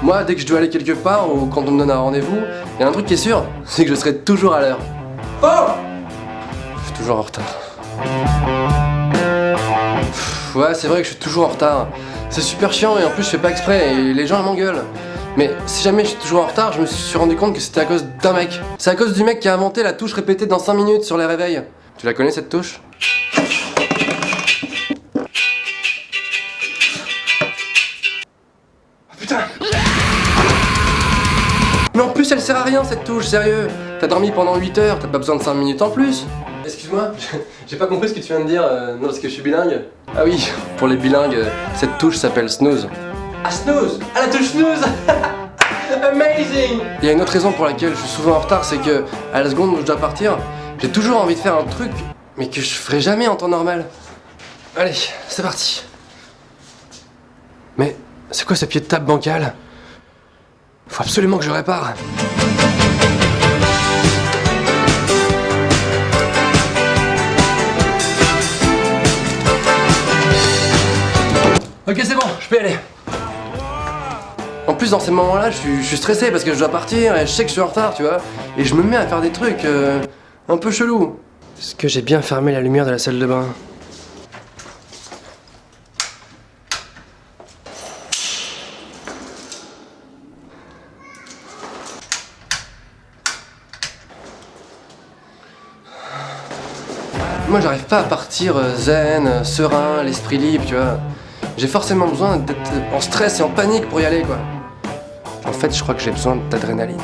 Moi, dès que je dois aller quelque part ou quand on me donne un rendez-vous, il y a un truc qui est sûr, c'est que je serai toujours à l'heure. Oh! Je suis toujours en retard. Ouais, c'est vrai que je suis toujours en retard. C'est super chiant et en plus je fais pas exprès et les gens m'engueulent. Mais si jamais je suis toujours en retard, je me suis rendu compte que c'était à cause d'un mec. C'est à cause du mec qui a inventé la touche répétée dans 5 minutes sur les réveils. Tu la connais cette touche? Putain! Mais en plus elle sert à rien cette touche, sérieux! T'as dormi pendant 8 heures, t'as pas besoin de 5 minutes en plus! Excuse-moi, j'ai pas compris ce que tu viens de dire, non parce que je suis bilingue. Ah oui, pour les bilingues, cette touche s'appelle snooze. Ah snooze! Ah la touche snooze! Amazing! Il y a une autre raison pour laquelle je suis souvent en retard, c'est que à la seconde où je dois partir, j'ai toujours envie de faire un truc, mais que je ferai jamais en temps normal. Allez, c'est parti. Mais c'est quoi ce pied de table bancal? Faut absolument que je répare. Ok, c'est bon, je peux y aller. En plus, dans ces moments-là, je suis stressé parce que je dois partir et je sais que je suis en retard, tu vois. Et je me mets à faire des trucs un peu chelous. Est-ce que j'ai bien fermé la lumière de la salle de bain? Moi, j'arrive pas à partir zen, serein, l'esprit libre, tu vois. J'ai forcément besoin d'être en stress et en panique pour y aller, quoi. En fait, je crois que j'ai besoin d'adrénaline.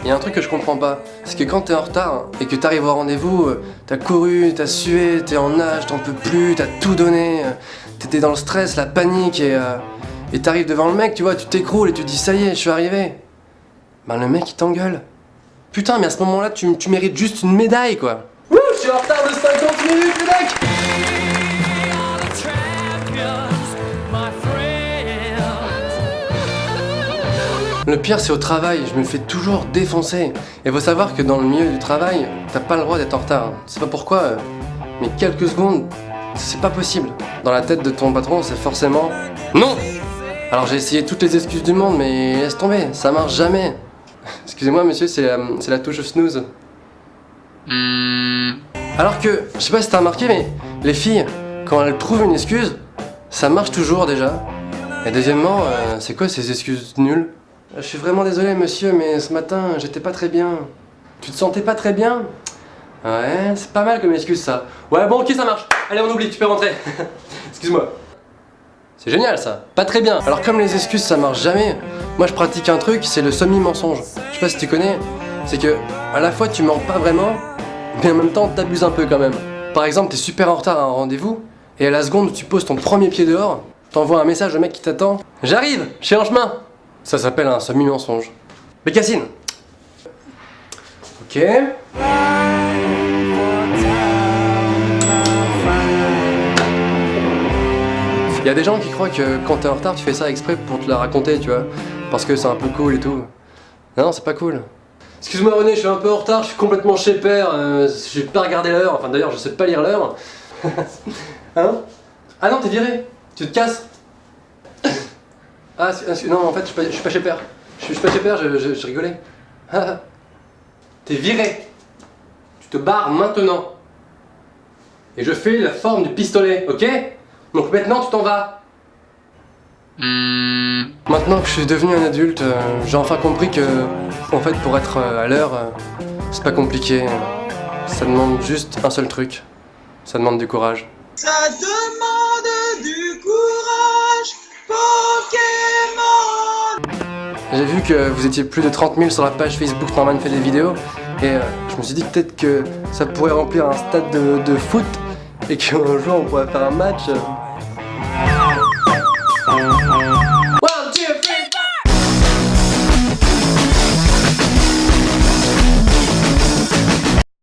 Il y a un truc que je comprends pas, c'est que quand t'es en retard et que t'arrives au rendez-vous, t'as couru, t'as sué, t'es en nage, t'en peux plus, t'as tout donné, t'étais dans le stress, la panique et t'arrives devant le mec, tu vois, tu t'écroules et tu te dis ça y est, je suis arrivé. Ben le mec il t'engueule. Putain, mais à ce moment-là, tu mérites juste une médaille, quoi. Wouh, je suis en retard de 50 minutes, les mecs! Le pire, c'est au travail, je me fais toujours défoncer. Et faut savoir que dans le milieu du travail, t'as pas le droit d'être en retard. C'est pas pourquoi, mais quelques secondes, c'est pas possible. Dans la tête de ton patron, c'est forcément non! Alors j'ai essayé toutes les excuses du monde, mais laisse tomber, ça marche jamais. Excusez-moi monsieur, c'est la touche snooze. Alors que, je sais pas si t'as remarqué, mais les filles, quand elles trouvent une excuse, ça marche toujours déjà. Et deuxièmement, c'est quoi ces excuses nulles? Je suis vraiment désolé monsieur, mais ce matin, j'étais pas très bien. Tu te sentais pas très bien? Ouais, c'est pas mal comme excuse ça. Ouais bon ok ça marche, allez on oublie, tu peux rentrer. Excuse-moi. C'est génial ça, pas très bien. Alors comme les excuses ça marche jamais, moi je pratique un truc, c'est le semi-mensonge. Je sais pas si tu connais, c'est que à la fois tu mens pas vraiment, mais en même temps t'abuses un peu quand même. Par exemple t'es super en retard à un rendez-vous, et à la seconde où tu poses ton premier pied dehors, t'envoies un message au mec qui t'attend. J'arrive, je suis en chemin. Ça s'appelle un semi-mensonge. Bécassine. Ok. Il y a des gens qui croient que quand t'es en retard, tu fais ça exprès pour te la raconter, tu vois. Parce que c'est un peu cool et tout. Non, c'est pas cool. Excuse-moi René, je suis un peu en retard, je suis complètement chez père, j'ai pas regardé l'heure, enfin d'ailleurs je sais pas lire l'heure. Hein? Ah non, t'es viré, tu te casses. Ah non, en fait je suis pas chez père. Je suis pas chez père, je rigolais. T'es viré. Tu te barres maintenant. Et je fais la forme du pistolet, ok? Donc maintenant tu t'en vas. Maintenant que je suis devenu un adulte, j'ai enfin compris que, en fait, pour être à l'heure, c'est pas compliqué. Ça demande juste un seul truc. Ça demande du courage. Ça demande du courage, Pokémon. J'ai vu que vous étiez plus de 30 000 sur la page Facebook Norman fait des vidéos, et je me suis dit peut-être que ça pourrait remplir un stade de foot, et qu'un jour on pourrait faire un match.